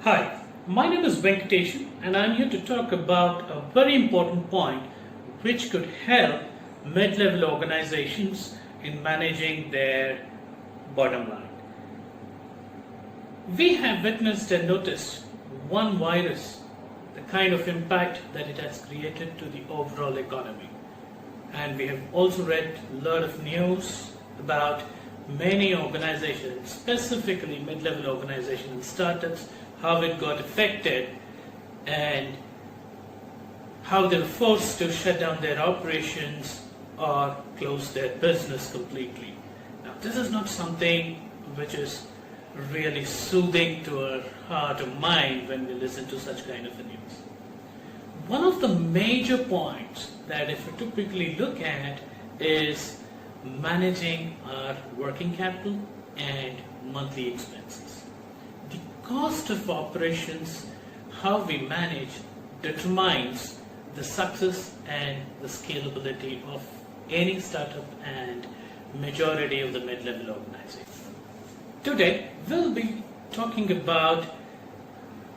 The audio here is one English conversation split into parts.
Hi, my name is Venkatesan and I'm here to talk about a very important point which could help mid-level organizations in managing their bottom line. We have witnessed and noticed one virus, the kind of impact that it has created to the overall economy. And we have also read a lot of news about many organizations, specifically mid-level organizations and startups, how it got affected and how they were forced to shut down their operations or close their business completely. Now, this is not something which is really soothing to our heart or mind when we listen to such kind of a news. One of the major points that if we typically look at is managing our working capital and monthly expenses. The cost of operations, how we manage, determines the success and the scalability of any startup and majority of the mid-level organizations. Today, we'll be talking about,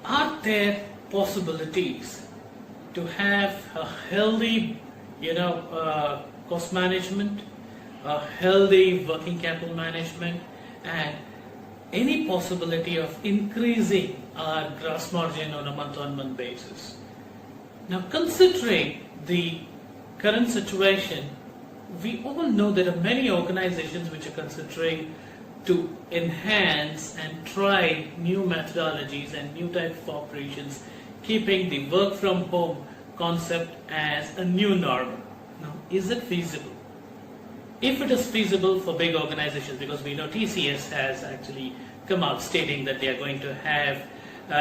are there possibilities to have a healthy, cost management, a healthy working capital management, and any possibility of increasing our gross margin on a month-on-month basis. Now, considering the current situation, we all know there are many organizations which are considering to enhance and try new methodologies and new type of operations, keeping the work from home concept as a new normal. Now, is it feasible? If it is feasible for big organizations, because we know TCS has actually come out stating that they are going to have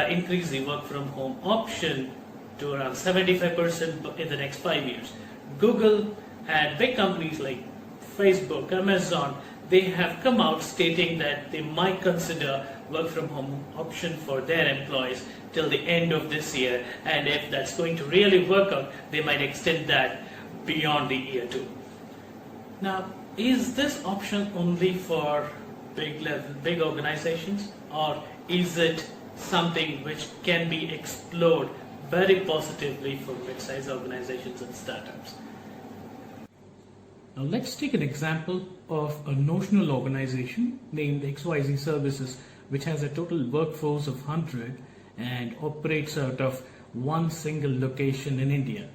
increase the work from home option to around 75% in the next 5 years. Google and big companies like Facebook, Amazon, they have come out stating that they might consider work from home option for their employees till the end of this year, and if that's going to really work out, they might extend that beyond the year 2. Now, is this option only for big organizations, or is it something which can be explored very positively for mid-sized organizations and startups? Now, let's take an example of a notional organization named XYZ Services, which has a total workforce of 100 and operates out of one single location in India.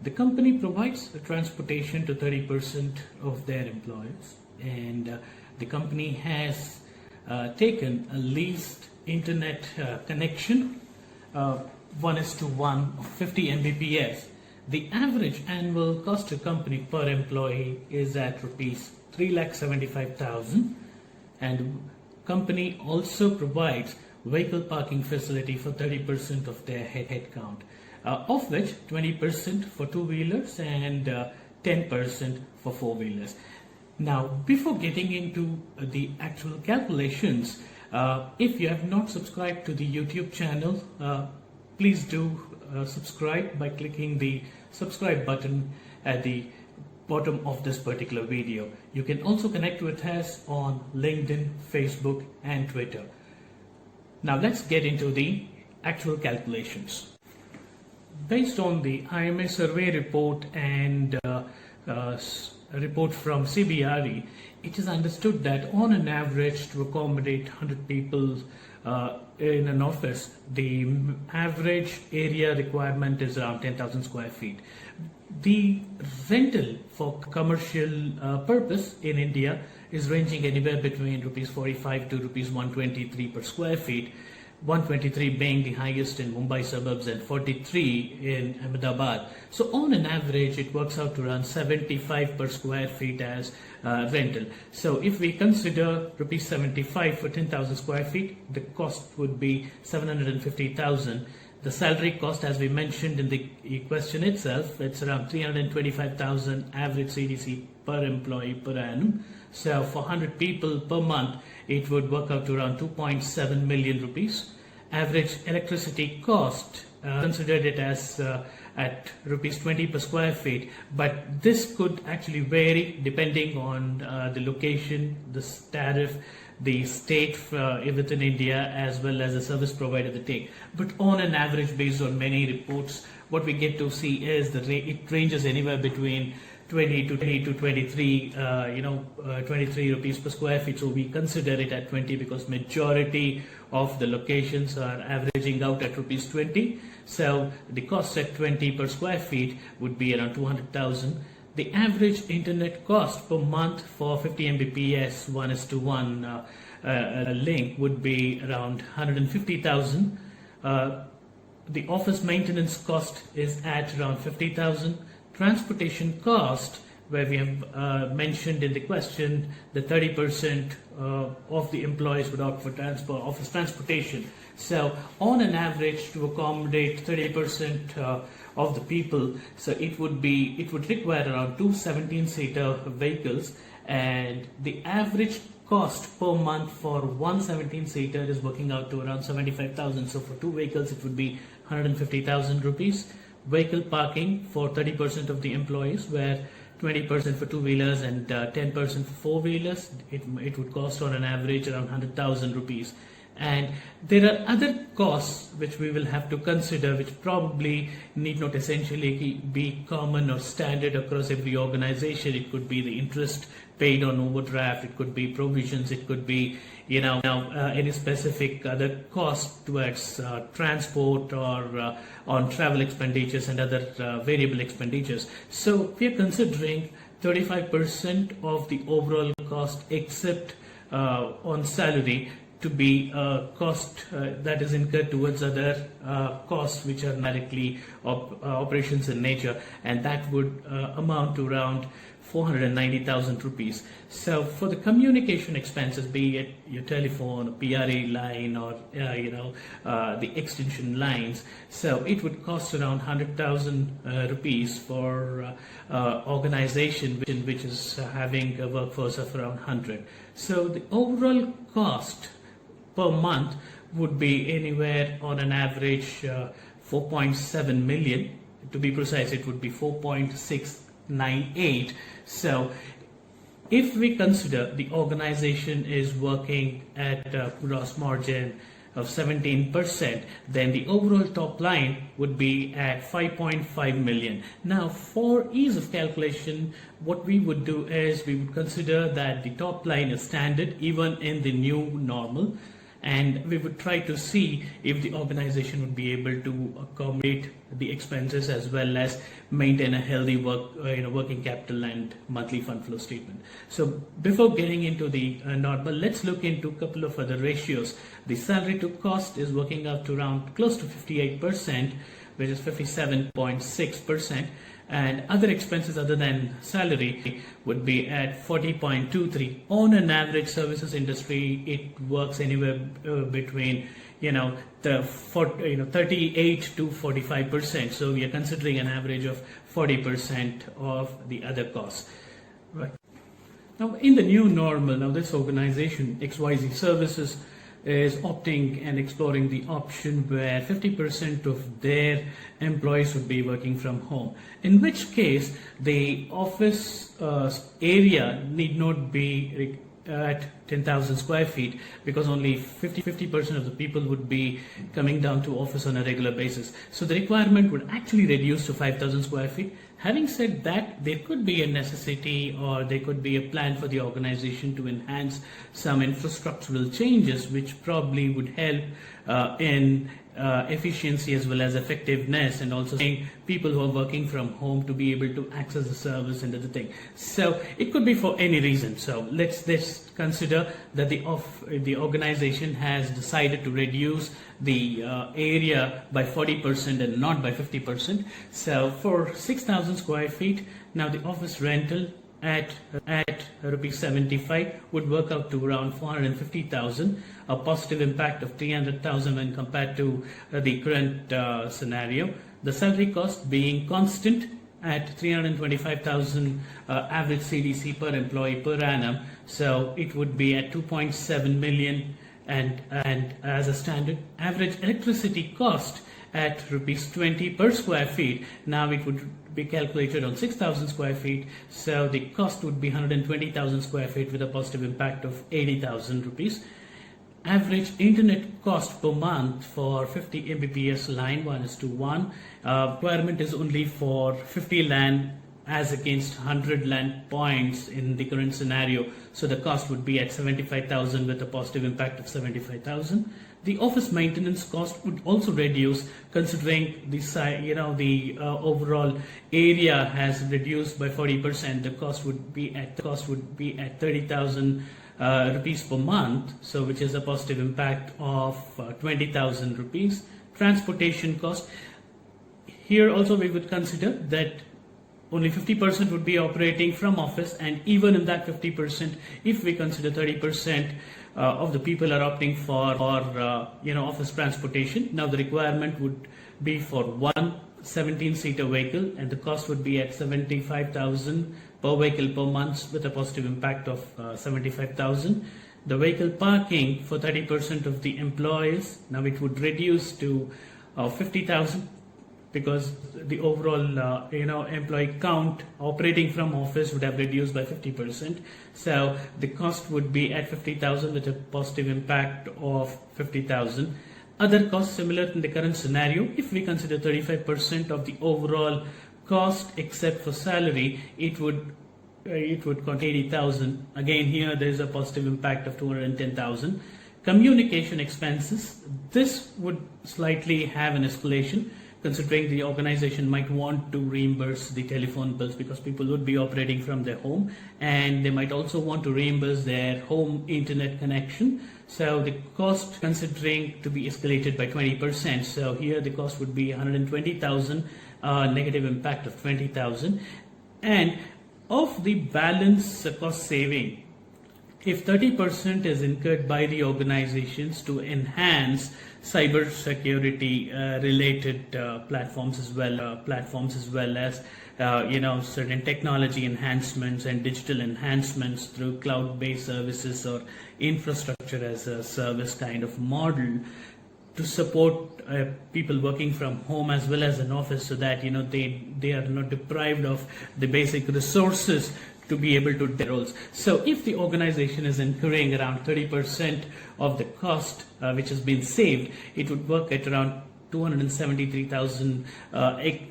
The company provides transportation to 30% of their employees, and the company has taken a leased internet connection, 1:1 of 50 Mbps. The average annual cost to company per employee is at rupees 3,75,000, and company also provides vehicle parking facility for 30% of their headcount, of which 20% for two-wheelers and 10% for four-wheelers. Now, before getting into the actual calculations, if you have not subscribed to the YouTube channel, please do subscribe by clicking the subscribe button at the bottom of this particular video. You can also connect with us on LinkedIn, Facebook, and Twitter. Now, let's get into the actual calculations. Based on the IMA survey report and a report from CBRE, it is understood that on an average, to accommodate 100 people in an office, the average area requirement is around 10,000 square feet. The rental for commercial purpose in India is ranging anywhere between rupees 45 to rupees 123 per square feet, 123 being the highest in Mumbai suburbs and 43 in Ahmedabad. So on an average, it works out to around 75 per square feet as rental. So if we consider rupees 75 for 10,000 square feet, the cost would be 750,000. The salary cost, as we mentioned in the question itself, it's around 325,000 average CDC per employee per annum. So for 100 people per month, it would work out to around 2.7 million rupees. Average electricity cost, considered it as at rupees 20 per square feet, but this could actually vary depending on the location, the tariff, the state within India as well as the service provider they take. But on an average, based on many reports, what we get to see is it ranges anywhere between 20 to 23, 23 rupees per square feet. So we consider it at 20 because majority of the locations are averaging out at rupees 20. So the cost at 20 per square feet would be around 200,000. The average internet cost per month for 50 Mbps 1:1 link would be around 150,000. The office maintenance cost is at around 50,000. Transportation cost, where we have mentioned in the question that 30% of the employees would opt for office transportation. So on an average, to accommodate 30% of the people, so it would require around two 17-seater vehicles, and the average cost per month for one 17-seater is working out to around 75,000. So for two vehicles, it would be 150,000 rupees. Vehicle parking for 30% of the employees, where 20% for two-wheelers and 10% for four-wheelers, it would cost on an average around 100,000 rupees. And there are other costs which we will have to consider, which probably need not essentially be common or standard across every organization. It could be the interest paid on overdraft, it could be provisions, it could be any specific other cost towards transport or on travel expenditures and other variable expenditures. So we are considering 35% of the overall cost except on salary to be a cost that is incurred towards other costs which are directly operations in nature, and that would amount to around 490,000 rupees. So for the communication expenses, be it your telephone, PRA line, or the extension lines, so it would cost around 100,000 rupees for organization which is having a workforce of around 100. So the overall cost per month would be anywhere on an average 4.7 million. To be precise, it would be 4.698. So if we consider the organization is working at a gross margin of 17%, then the overall top line would be at 5.5 million. Now, for ease of calculation, what we would do is we would consider that the top line is standard even in the new normal, and we would try to see if the organization would be able to accommodate the expenses as well as maintain a healthy working capital and monthly fund flow statement. So before getting into the normal, let's look into a couple of other ratios. The salary to cost is working out to around close to 58%, which is 57.6%. And other expenses other than salary would be at 40.23. On an average services industry, it works anywhere between 38 to 45%. So we are considering an average of 40% of the other costs. Right. Now, in the new normal, now this organization XYZ Services is opting and exploring the option where 50% of their employees would be working from home, in which case the office area need not be at 10,000 square feet, because only 50% of the people would be coming down to office on a regular basis. So the requirement would actually reduce to 5,000 square feet. Having said that, there could be a necessity or there could be a plan for the organization to enhance some infrastructural changes which probably would help in efficiency as well as effectiveness, and also saying people who are working from home to be able to access the service and other thing. So it could be for any reason. So let's consider that the organization has decided to reduce the area by 40% and not by 50%. So for 6,000 square feet, now the office rental at rupees 75 would work out to around 450,000, a positive impact of 300,000 when compared to the current scenario. The salary cost being constant at 325,000 average CDC per employee per annum, so it would be at 2.7 million and as a standard, average electricity cost at rupees 20 per square feet. Now it would be calculated on 6,000 square feet, so the cost would be 120,000 square feet with a positive impact of 80,000 rupees. Average internet cost per month for 50 Mbps line 1:1. Requirement is only for 50 LAN as against 100 LAN points in the current scenario. So the cost would be at 75,000 with a positive impact of 75,000. The office maintenance cost would also reduce, considering the overall area has reduced by 40%. The cost would be at 30,000 rupees per month, so which is a positive impact of 20,000 rupees. Transportation cost, here also we would consider that only 50% would be operating from office, and even in that 50%, if we consider 30% of the people are opting for office transportation, now the requirement would be for one 17-seater vehicle, and the cost would be at 75,000 per vehicle per month with a positive impact of 75,000. The vehicle parking for 30% of the employees, now it would reduce to 50,000, because the overall employee count operating from office would have reduced by 50%. So the cost would be at 50,000 with a positive impact of 50,000. Other costs similar in the current scenario, if we consider 35% of the overall cost except for salary, it would cost 80,000. Again, here there is a positive impact of 210,000. Communication expenses, this would slightly have an escalation, considering the organization might want to reimburse the telephone bills because people would be operating from their home, and they might also want to reimburse their home internet connection. So the cost considering to be escalated by 20%. So here the cost would be 120,000, negative impact of 20,000. And of the balance cost saving, if 30% is incurred by the organizations to enhance cyber security related platforms as well as certain technology enhancements and digital enhancements through cloud-based services or infrastructure as a service kind of model, to support people working from home as well as an office, so that they are not deprived of the basic resources to be able to do their roles. So if the organization is incurring around 30% of the cost which has been saved, it would work at around 273,000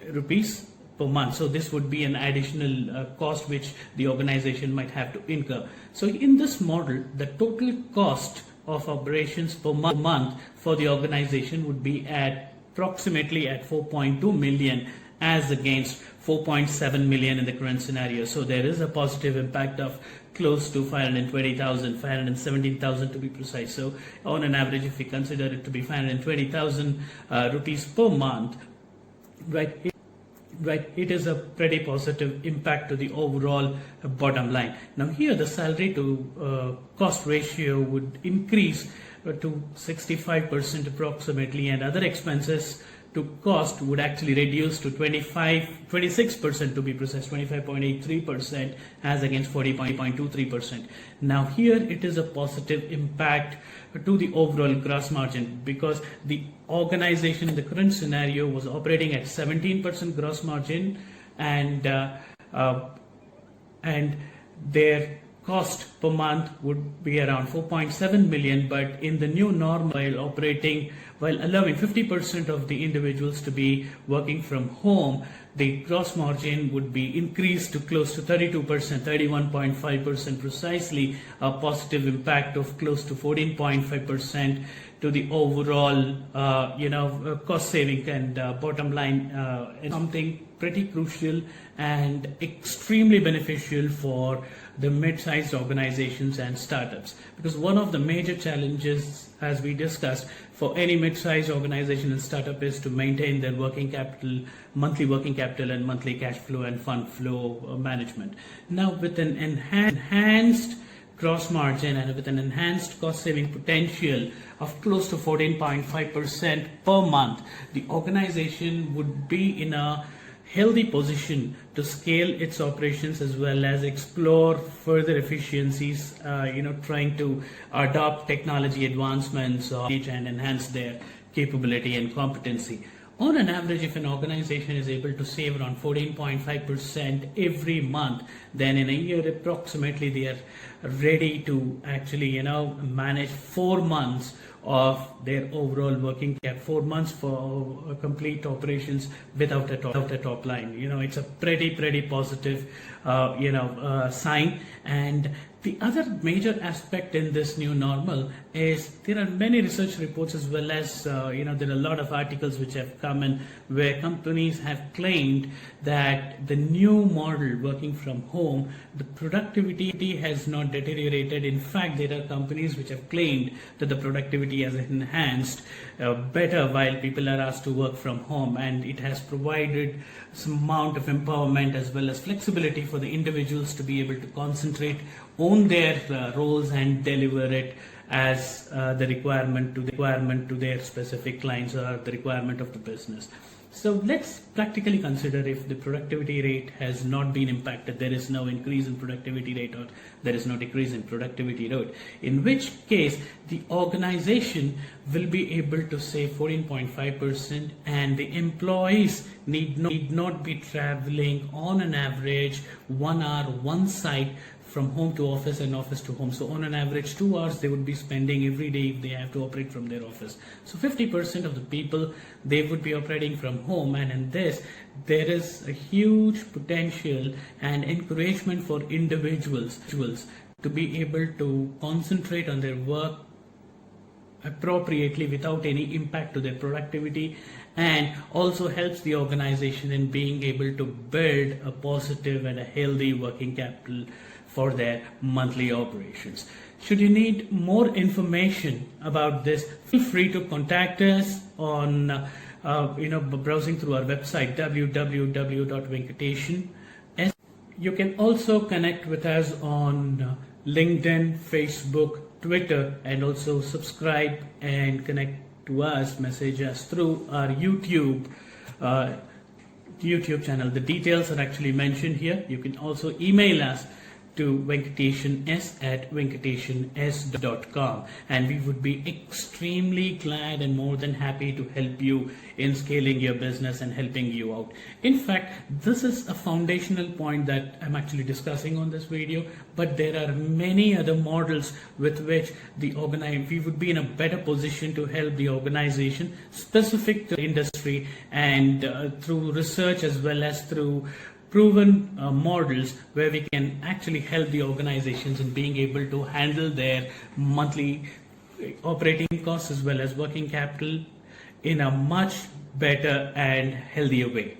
rupees per month. So this would be an additional cost which the organization might have to incur. So in this model, the total cost of operations per month for the organization would be at approximately at 4.2 million as against 4.7 million in the current scenario. So there is a positive impact of close to 520,000, 517,000 to be precise. So on an average, if we consider it to be 520,000 rupees per month, right, it is a pretty positive impact to the overall bottom line. Now here the salary to cost ratio would increase to 65% approximately, and other expenses to cost would actually reduce to 26% to be precise, 25.83% as against 40.23%. Now here it is a positive impact to the overall gross margin, because the organization in the current scenario was operating at 17% gross margin, and their cost per month would be around 4.7 million, but in the new normal, while allowing 50% of the individuals to be working from home, the gross margin would be increased to close to 32%, 31.5% precisely, a positive impact of close to 14.5% to the overall cost saving and bottom line, something pretty crucial and extremely beneficial for the mid-sized organizations and startups, because one of the major challenges, as we discussed, for any mid-sized organization and startup is to maintain their working capital, monthly working capital and monthly cash flow and fund flow management. Now with an enhanced gross margin and with an enhanced cost saving potential of close to 14.5% per month, the organization would be in a healthy position to scale its operations as well as explore further efficiencies, trying to adopt technology advancements and enhance their capability and competency. On an average, if an organization is able to save around 14.5% every month, then in a year approximately they are ready to actually manage 4 months of their overall working cap, 4 months for complete operations without a top line. It's a pretty positive sign. And the other major aspect in this new normal is there are many research reports as well as there are a lot of articles which have come in where companies have claimed that the new model working from home, the productivity has not deteriorated. In fact, there are companies which have claimed that the productivity has enhanced better while people are asked to work from home, and it has provided some amount of empowerment as well as flexibility for the individuals to be able to concentrate on their roles and deliver it as the requirement to their specific clients or the requirement of the business. So let's practically consider if the productivity rate has not been impacted, there is no increase in productivity rate or there is no decrease in productivity rate, in which case the organization will be able to save 14.5% and the employees need not be traveling on an average 1 hour one side from home to office and office to home. So on an average 2 hours they would be spending every day if they have to operate from their office. So 50% of the people, they would be operating from home, and in this there is a huge potential and encouragement for individuals to be able to concentrate on their work appropriately without any impact to their productivity, and also helps the organization in being able to build a positive and a healthy working capital for their monthly operations. Should you need more information about this, feel free to contact us on browsing through our website www.venkatesan. You can also connect with us on LinkedIn, Facebook, Twitter, and also subscribe and connect to us, message us through our YouTube channel. The details are actually mentioned here. You can also email us to venkatesans@venkatesans.com, and we would be extremely glad and more than happy to help you in scaling your business and helping you out. In fact, this is a foundational point that I'm actually discussing on this video, but there are many other models with which we would be in a better position to help the organization specific to the industry, and through research as well as through proven models where we can actually help the organizations in being able to handle their monthly operating costs as well as working capital in a much better and healthier way.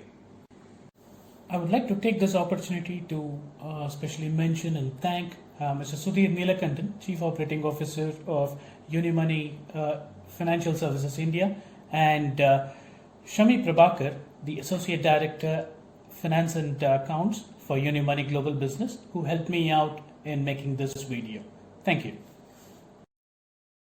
I would like to take this opportunity to especially mention and thank Mr. Sudhir Neelakandan, Chief Operating Officer of Unimoney Financial Services India, and Shami Prabhakar, the Associate Director Finance and Accounts for Unimoney Global Business, who helped me out in making this video. Thank you.